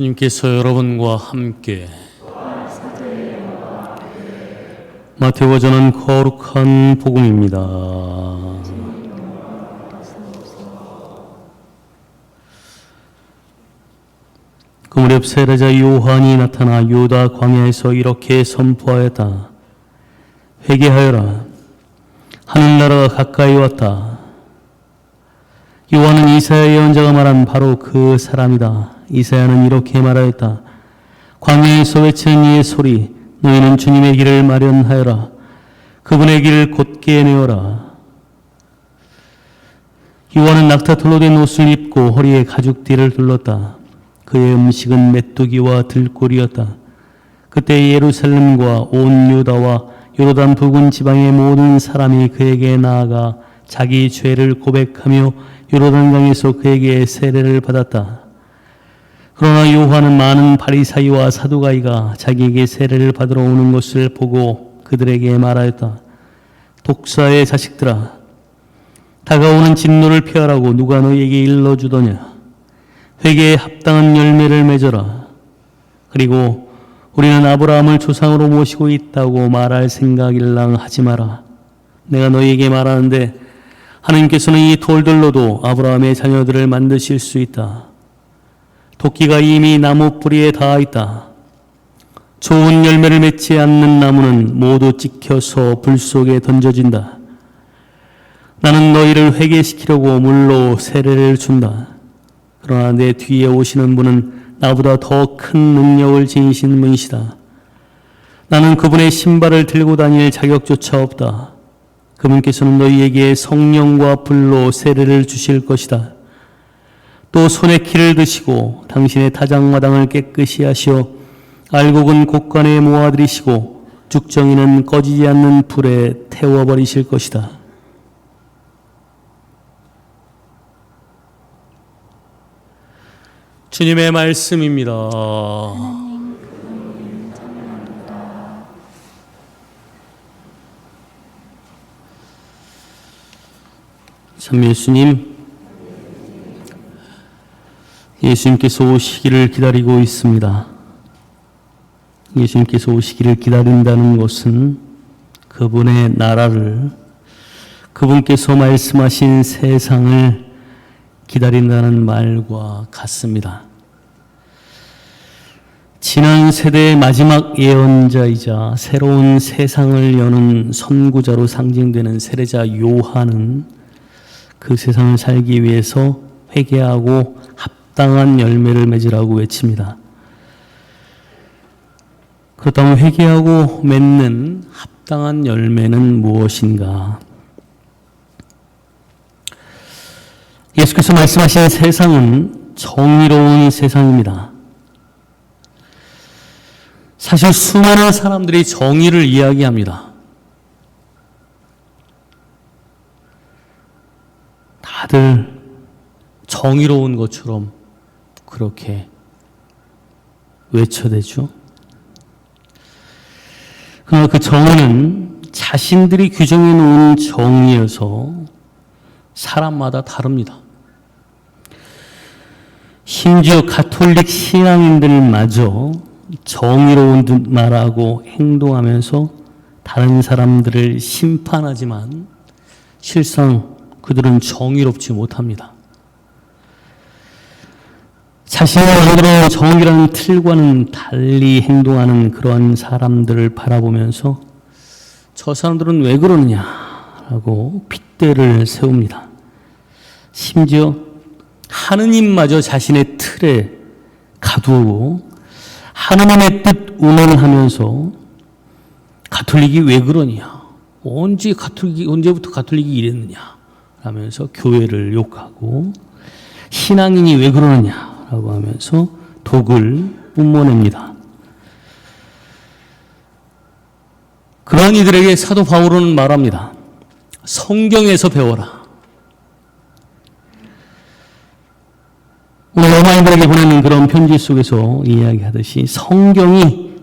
주님께서 여러분과 함께 마태오가 전한 거룩한 복음입니다. 그 무렵 세례자 요한이 나타나 유다 광야에서 이렇게 선포하였다. 회개하여라. 하늘나라가 가까이 왔다. 요한은 이사야 예언자가 말한 바로 그 사람이다. 이사야는 이렇게 말하였다. 광야에서 외치는 이의 소리, 너희는 주님의 길을 마련하여라. 그분의 길을 곧게 내어라. 요한은 낙타털로 된 옷을 입고 허리에 가죽띠를 둘렀다. 그의 음식은 메뚜기와 들꿀이었다. 그때 예루살렘과 온 유다와 요르단 부근 지방의 모든 사람이 그에게 나아가 자기 죄를 고백하며 요르단강에서 그에게 세례를 받았다. 그러나 요한은 많은 바리사이와 사두가이가 자기에게 세례를 받으러 오는 것을 보고 그들에게 말하였다. 독사의 자식들아, 다가오는 진노를 피하라고 누가 너희에게 일러주더냐. 회개에 합당한 열매를 맺어라. 그리고 우리는 아브라함을 조상으로 모시고 있다고 말할 생각일랑 하지 마라. 내가 너희에게 말하는데 하나님께서는 이 돌들로도 아브라함의 자녀들을 만드실 수 있다. 도끼가 이미 나무 뿌리에 닿아 있다. 좋은 열매를 맺지 않는 나무는 모두 찍혀서 불 속에 던져진다. 나는 너희를 회개시키려고 물로 세례를 준다. 그러나 내 뒤에 오시는 분은 나보다 더 큰 능력을 지니신 분이시다. 나는 그분의 신발을 들고 다닐 자격조차 없다. 그분께서는 너희에게 성령과 불로 세례를 주실 것이다. 또 손에 키를 드시고 당신의 타작마당을 깨끗이 하시어 알곡은 곳간에 모아들이시고 죽정이는 꺼지지 않는 불에 태워버리실 것이다. 주님의 말씀입니다. 참 예수님께서 오시기를 기다리고 있습니다. 예수님께서 오시기를 기다린다는 것은 그분의 나라를, 그분께서 말씀하신 세상을 기다린다는 말과 같습니다. 지난 세대의 마지막 예언자이자 새로운 세상을 여는 선구자로 상징되는 세례자 요한은 그 세상을 살기 위해서 회개하고 합당한 열매를 맺으라고 외칩니다. 그렇다면 회개하고 맺는 합당한 열매는 무엇인가? 예수께서 말씀하신 세상은 정의로운 세상입니다. 사실 수많은 사람들이 정의를 이야기합니다. 다들 정의로운 것처럼 그렇게 외쳐대죠. 그러나 그 정의는 자신들이 규정해 놓은 정의여서 사람마다 다릅니다. 심지어 가톨릭 신앙인들마저 정의로운 듯 말하고 행동하면서 다른 사람들을 심판하지만 실상 그들은 정의롭지 못합니다. 자신을 만들어 정의라는 틀과는 달리 행동하는 그러한 사람들을 바라보면서 저 사람들은 왜 그러느냐라고 핏대를 세웁니다. 심지어 하느님마저 자신의 틀에 가두고 하나님의 뜻 운운하면서 가톨릭이 왜 그러냐, 언제부터 가톨릭이 이랬느냐 라면서 교회를 욕하고 신앙인이 왜 그러느냐라고 하면서 독을 뿜어냅니다. 그러한 이들에게 사도 바울은 말합니다. 성경에서 배워라. 오늘 로마인들에게 보내는 그런 편지 속에서 이야기하듯이 성경이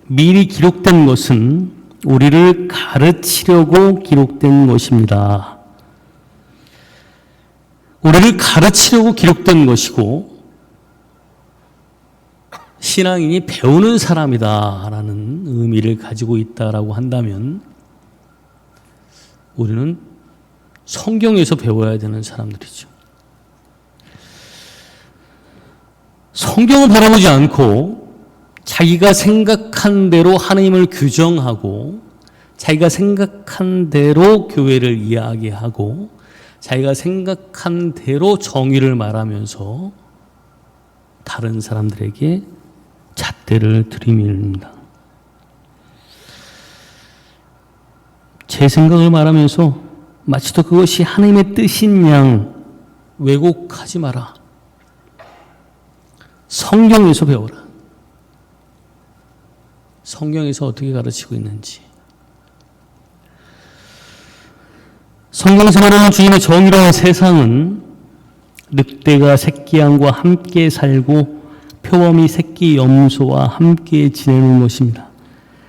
미리 기록된 것은 우리를 가르치려고 기록된 것입니다. 우리를 가르치려고 기록된 것이고 신앙인이 배우는 사람이다라는 의미를 가지고 있다라고 한다면 우리는 성경에서 배워야 되는 사람들이죠. 성경을 바라보지 않고 자기가 생각한 대로 하나님을 규정하고 자기가 생각한 대로 교회를 이야기하고 자기가 생각한 대로 정의를 말하면서 다른 사람들에게 잣대를 들이밉니다. 제 생각을 말하면서 마치도 그것이 하나님의 뜻인 양 왜곡하지 마라. 성경에서 배워라. 성경에서 어떻게 가르치고 있는지. 성경에서 말하는 주님의 정의로운 세상은 늑대가 새끼 양과 함께 살고 표범이 새끼 염소와 함께 지내는 것입니다.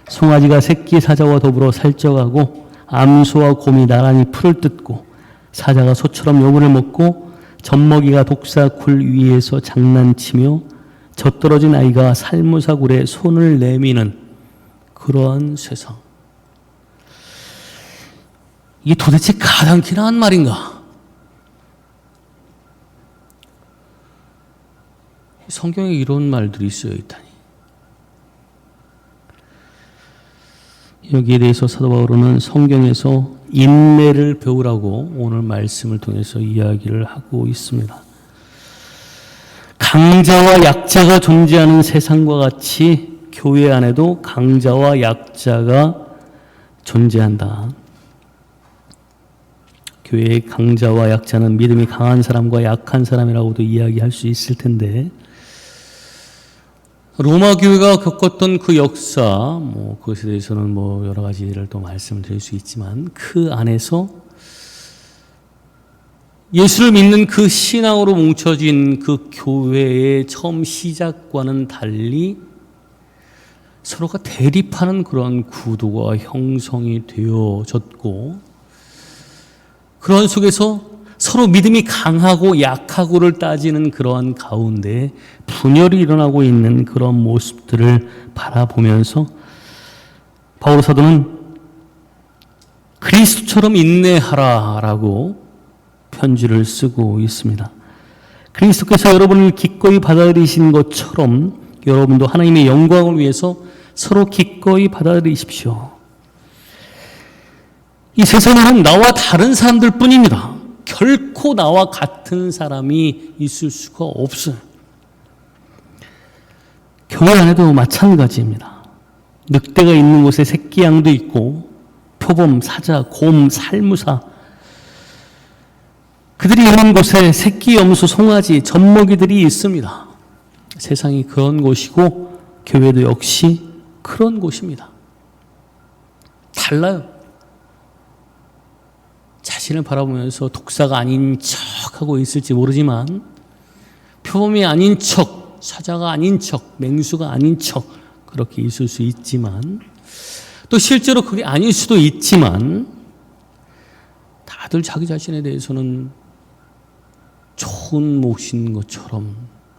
송아지가 새끼 사자와 더불어 살쪄가고 암소와 곰이 나란히 풀을 뜯고 사자가 소처럼 여분을 먹고 젖먹이가 독사굴 위에서 장난치며 젖떨어진 아이가 살무사굴에 손을 내미는 그러한 세상. 이게 도대체 가당키나 한 말인가? 성경에 이런 말들이 쓰여 있다니. 여기에 대해서 사도 바울은 성경에서 인내를 배우라고 오늘 말씀을 통해서 이야기를 하고 있습니다. 강자와 약자가 존재하는 세상과 같이 교회 안에도 강자와 약자가 존재한다. 교회의 강자와 약자는 믿음이 강한 사람과 약한 사람이라고도 이야기할 수 있을 텐데 로마 교회가 겪었던 그 역사, 그것에 대해서는 여러 가지를 또 말씀을 드릴 수 있지만 그 안에서 예수를 믿는 그 신앙으로 뭉쳐진 그 교회의 처음 시작과는 달리 서로가 대립하는 그런 구도가 형성이 되어졌고 그런 속에서 서로 믿음이 강하고 약하고를 따지는 그러한 가운데 분열이 일어나고 있는 그런 모습들을 바라보면서 바울 사도는 그리스도처럼 인내하라라고 편지를 쓰고 있습니다. 그리스도께서 여러분을 기꺼이 받아들이신 것처럼 여러분도 하나님의 영광을 위해서 서로 기꺼이 받아들이십시오. 이 세상에는 나와 다른 사람들 뿐입니다. 결코 나와 같은 사람이 있을 수가 없어요. 교회 안에도 마찬가지입니다. 늑대가 있는 곳에 새끼 양도 있고 표범, 사자, 곰, 살무사 그들이 있는 곳에 새끼 염소, 송아지, 젖먹이들이 있습니다. 세상이 그런 곳이고 교회도 역시 그런 곳입니다. 달라요. 자신을 바라보면서 독사가 아닌 척하고 있을지 모르지만 표범이 아닌 척, 사자가 아닌 척, 맹수가 아닌 척 그렇게 있을 수 있지만 또 실제로 그게 아닐 수도 있지만 다들 자기 자신에 대해서는 좋은 몫인 것처럼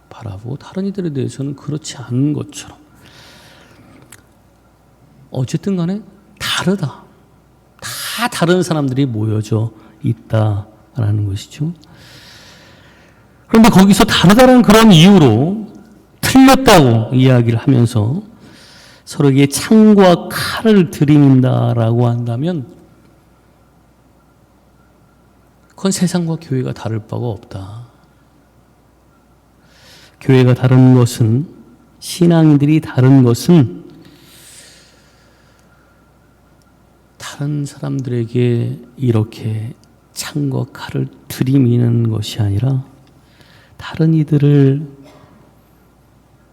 바라보고 다른 이들에 대해서는 그렇지 않은 것처럼 어쨌든 간에 다르다. 다 다른 사람들이 모여져 있다라는 것이죠. 그런데 거기서 다르다는 그런 이유로 틀렸다고 이야기를 하면서 서로에게 창과 칼을 들이민다라고 한다면 그건 세상과 교회가 다를 바가 없다. 교회가 다른 것은 신앙인들이 다른 것은 다른 사람들에게 이렇게 창과 칼을 들이미는 것이 아니라 다른 이들을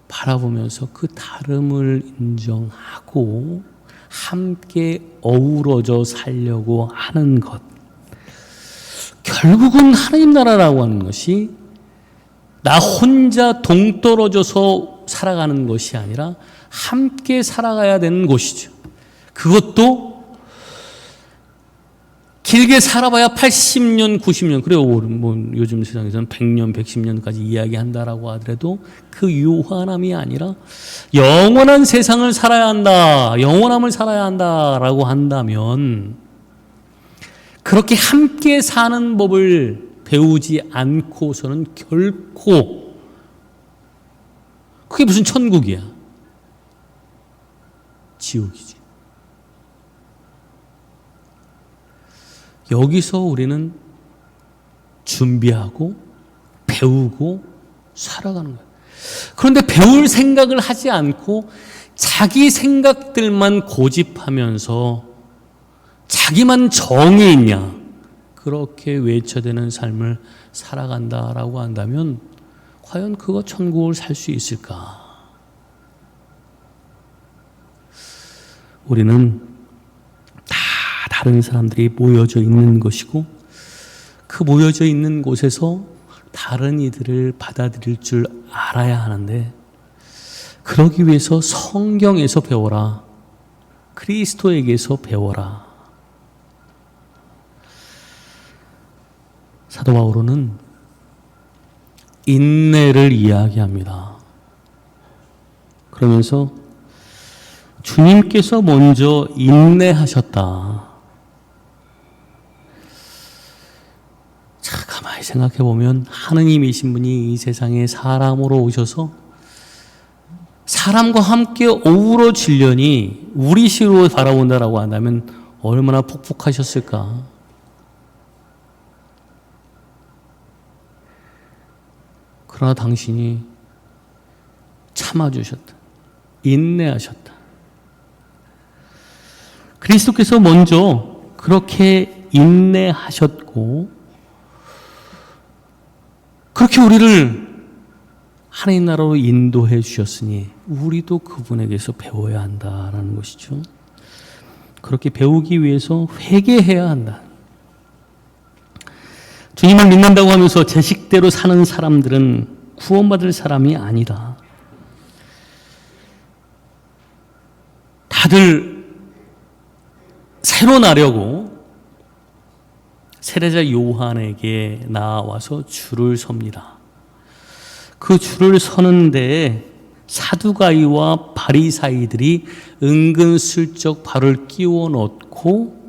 바라보면서 그 다름을 인정하고 함께 어우러져 살려고 하는 것. 결국은 하나님 나라라고 하는 것이 나 혼자 동떨어져서 살아가는 것이 아니라 함께 살아가야 되는 곳이죠. 그것도 길게 살아봐야 80년, 90년, 그래요. 뭐 요즘 세상에서는 100년, 110년까지 이야기한다라고 하더라도 그 유한함이 아니라 영원한 세상을 살아야 한다, 영원함을 살아야 한다라고 한다면 그렇게 함께 사는 법을 배우지 않고서는 결코 그게 무슨 천국이야. 지옥이지. 여기서 우리는 준비하고 배우고 살아가는 거예요. 그런데 배울 생각을 하지 않고 자기 생각들만 고집하면서 자기만 정이 있냐, 그렇게 외쳐대는 삶을 살아간다라고 한다면 과연 그거 천국을 살 수 있을까? 우리는 다 다른 사람들이 모여져 있는 것이고 그 모여져 있는 곳에서 다른 이들을 받아들일 줄 알아야 하는데, 그러기 위해서 성경에서 배워라. 그리스도에게서 배워라. 사도 바울은 인내를 이야기합니다. 그러면서 주님께서 먼저 인내하셨다. 자, 가만히 생각해 보면 하느님이신 분이 이 세상에 사람으로 오셔서 사람과 함께 어우러지려니 우리 시로 바라본다라고 한다면 얼마나 폭폭하셨을까? 그러나 당신이 참아주셨다. 인내하셨다. 그리스도께서 먼저 그렇게 인내하셨고 그렇게 우리를 하나님 나라로 인도해 주셨으니 우리도 그분에게서 배워야 한다라는 것이죠. 그렇게 배우기 위해서 회개해야 한다. 주님을 믿는다고 하면서 제 식대로 사는 사람들은 구원받을 사람이 아니다. 다들 새로 나려고 세례자 요한에게 나와서 줄을 섭니다. 그 줄을 서는데 사두가이와 바리사이들이 은근슬쩍 발을 끼워 넣고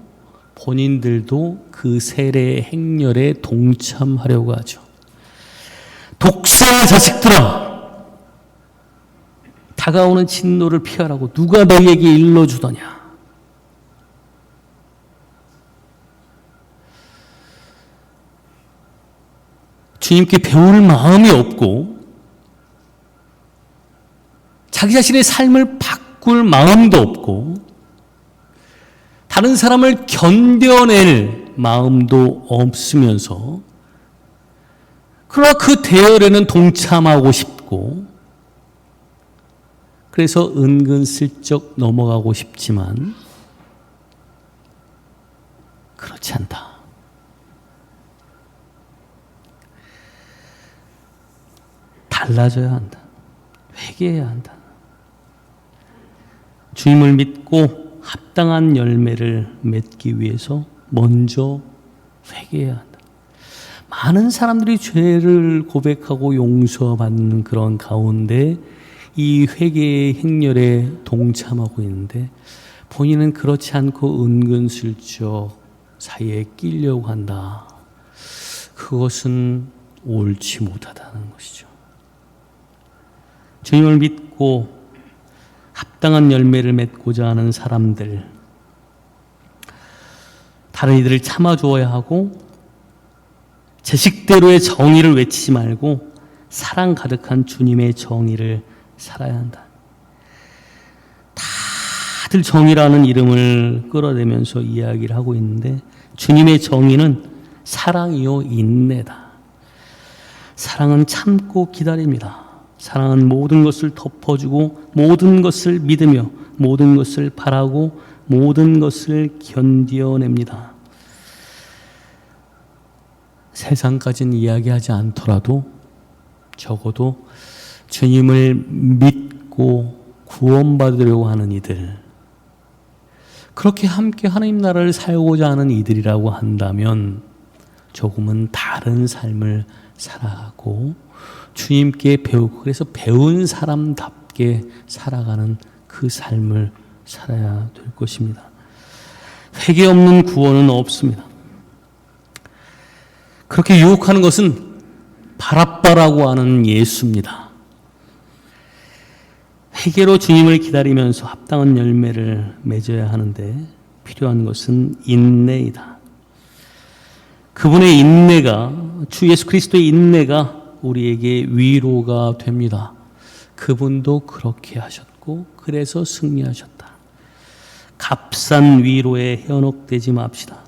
본인들도 그 세례 행렬에 동참하려고 하죠. 독사의 자식들아, 다가오는 진노를 피하라고 누가 너희에게 일러주더냐. 주님께 배울 마음이 없고 자기 자신의 삶을 바꿀 마음도 없고 다른 사람을 견뎌낼 마음도 없으면서 그러나 그 대열에는 동참하고 싶고 그래서 은근슬쩍 넘어가고 싶지만 그렇지 않다. 달라져야 한다. 회개해야 한다. 주님을 믿고 합당한 열매를 맺기 위해서 먼저 회개해야 한다. 많은 사람들이 죄를 고백하고 용서받는 그런 가운데 이 회개의 행렬에 동참하고 있는데 본인은 그렇지 않고 은근슬쩍 사이에 끼려고 한다. 그것은 옳지 못하다는 것이죠. 주님을 믿고 합당한 열매를 맺고자 하는 사람들, 다른 이들을 참아주어야 하고 제 식대로의 정의를 외치지 말고 사랑 가득한 주님의 정의를 살아야 한다. 다들 정의라는 이름을 끌어대면서 이야기를 하고 있는데 주님의 정의는 사랑이요 인내다. 사랑은 참고 기다립니다. 사랑은 모든 것을 덮어주고 모든 것을 믿으며 모든 것을 바라고 모든 것을 견뎌냅니다. 세상까지는 이야기하지 않더라도 적어도 주님을 믿고 구원받으려고 하는 이들, 그렇게 함께 하나님 나라를 살고자 하는 이들이라고 한다면 조금은 다른 삶을 살아가고 주님께 배우고, 그래서 배운 사람답게 살아가는 그 삶을 살아야 될 것입니다. 회개 없는 구원은 없습니다. 그렇게 유혹하는 것은 바라빠라고 하는 예수입니다. 회개로 주님을 기다리면서 합당한 열매를 맺어야 하는데 필요한 것은 인내이다. 그분의 인내가, 주 예수 그리스도의 인내가 우리에게 위로가 됩니다. 그분도 그렇게 하셨고 그래서 승리하셨다. 값싼 위로에 현혹되지 맙시다.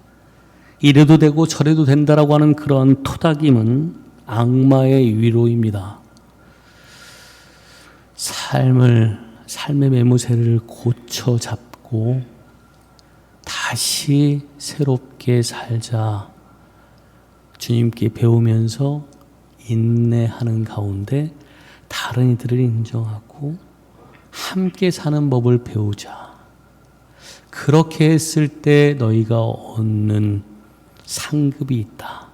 이래도 되고 저래도 된다라고 하는 그런 토닥임은 악마의 위로입니다. 삶의 매무새를 고쳐 잡고 다시 새롭게 살자. 주님께 배우면서 인내하는 가운데 다른 이들을 인정하고 함께 사는 법을 배우자. 그렇게 했을 때 너희가 얻는 상급이 있다.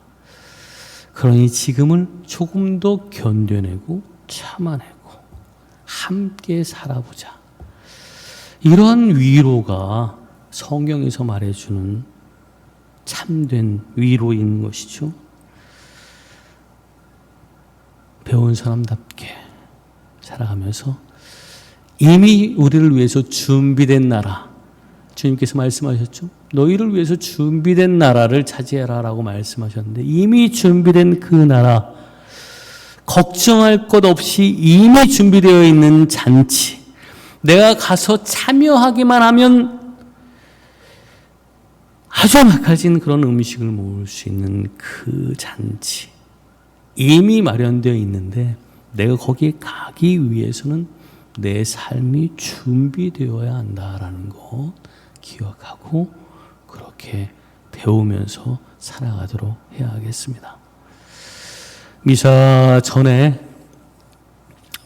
그러니 지금을 조금 더 견뎌내고 참아내고 함께 살아보자. 이러한 위로가 성경에서 말해주는 참된 위로인 것이죠. 배운 사람답게 살아가면서 이미 우리를 위해서 준비된 나라, 주님께서 말씀하셨죠. 너희를 위해서 준비된 나라를 차지해라 라고 말씀하셨는데, 이미 준비된 그 나라, 걱정할 것 없이 이미 준비되어 있는 잔치, 내가 가서 참여하기만 하면 아주 막혀진 그런 음식을 먹을 수 있는 그 잔치, 이미 마련되어 있는데 내가 거기에 가기 위해서는 내 삶이 준비되어야 한다라는 것 기억하고 그렇게 배우면서 살아가도록 해야겠습니다. 미사 전에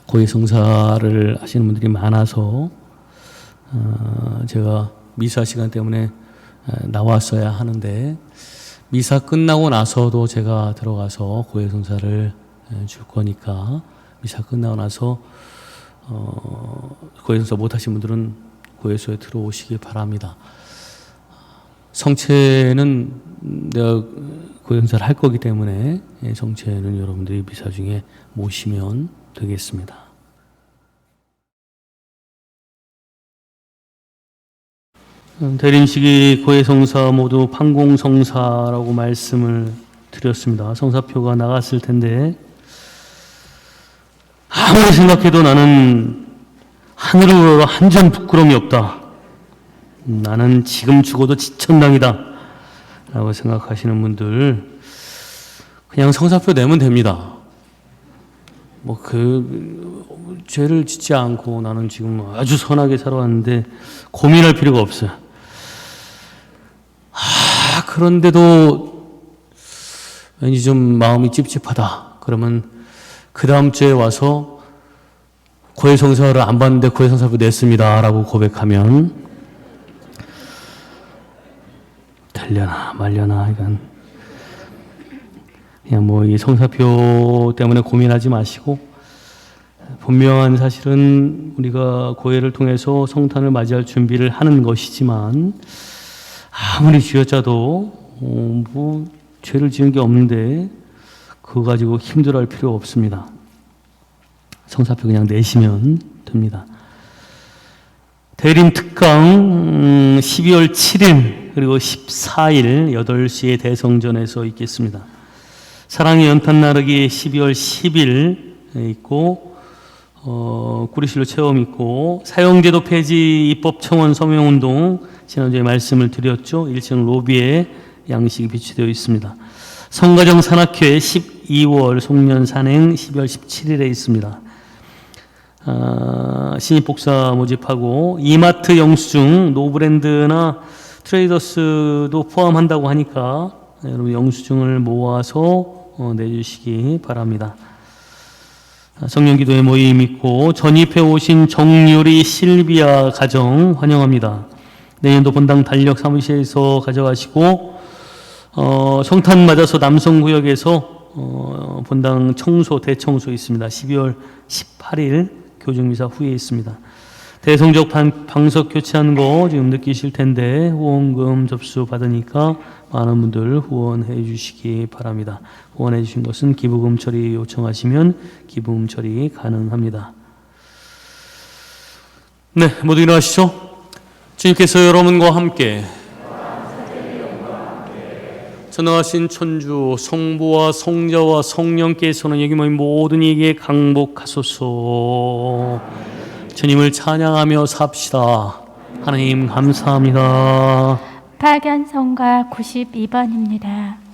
고해성사를 하시는 분들이 많아서 제가 미사 시간 때문에 나왔어야 하는데, 미사 끝나고 나서도 제가 들어가서 고해성사를 줄 거니까 미사 끝나고 나서 고해성사 못하신 분들은 고해소에 들어오시기 바랍니다. 성체는 내가 고해성사를 할 거기 때문에 성체는 여러분들이 미사 중에 모시면 되겠습니다. 대림식이 고해성사 모두 판공성사라고 말씀을 드렸습니다. 성사표가 나갔을 텐데 아무리 생각해도 나는 하늘으로 한 점 부끄러움이 없다. 나는 지금 죽어도 지천당이다 라고 생각하시는 분들 그냥 성사표 내면 됩니다. 죄를 짓지 않고 나는 지금 아주 선하게 살아왔는데 고민할 필요가 없어요. 그런데도 왠지 좀 마음이 찝찝하다. 그러면 그 다음 주에 와서 고해성사를 안 봤는데 고해성사표 냈습니다 라고 고백하면 되려나 말려나, 이건 그냥 이 성사표 때문에 고민하지 마시고, 분명한 사실은 우리가 고해를 통해서 성탄을 맞이할 준비를 하는 것이지만 아무리 쥐어짜도 죄를 지은 게 없는데 그거 가지고 힘들어할 필요 없습니다. 성사표 그냥 내시면 됩니다. 대림 특강 12월 7일 그리고 14일 8시에 대성전에서 있겠습니다. 사랑의 연탄 나르기 12월 10일 있고 꾸리실로 체험 있고, 사형제도 폐지 입법 청원 서명운동 지난주에 말씀을 드렸죠. 1층 로비에 양식이 비치되어 있습니다. 성가정 산악회 12월 송년 산행 12월 17일에 있습니다. 신입 복사 모집하고 이마트 영수증, 노브랜드나 트레이더스도 포함한다고 하니까 여러분 영수증을 모아서 내주시기 바랍니다. 성령기도회 모임 있고 전입해 오신 정유리 실비아 가정 환영합니다. 내년도 본당 달력 사무실에서 가져가시고 성탄 맞아서 남성구역에서 본당 청소 대청소 있습니다. 12월 18일 교정미사 후에 있습니다. 대성적 방석 교체한 거 지금 느끼실 텐데 후원금 접수 받으니까 많은 분들 후원해 주시기 바랍니다. 후원해 주신 것은 기부금 처리 요청하시면 기부금 처리 가능합니다. 네, 모두 일어나시죠. 주님께서 여러분과 함께 전능하신 천주 성부와 성자와 성령께서는 여기 모인 모든 이에게 강복하소서. 주님을 찬양하며 삽시다. 하나님 감사합니다. 파견성가 92번입니다.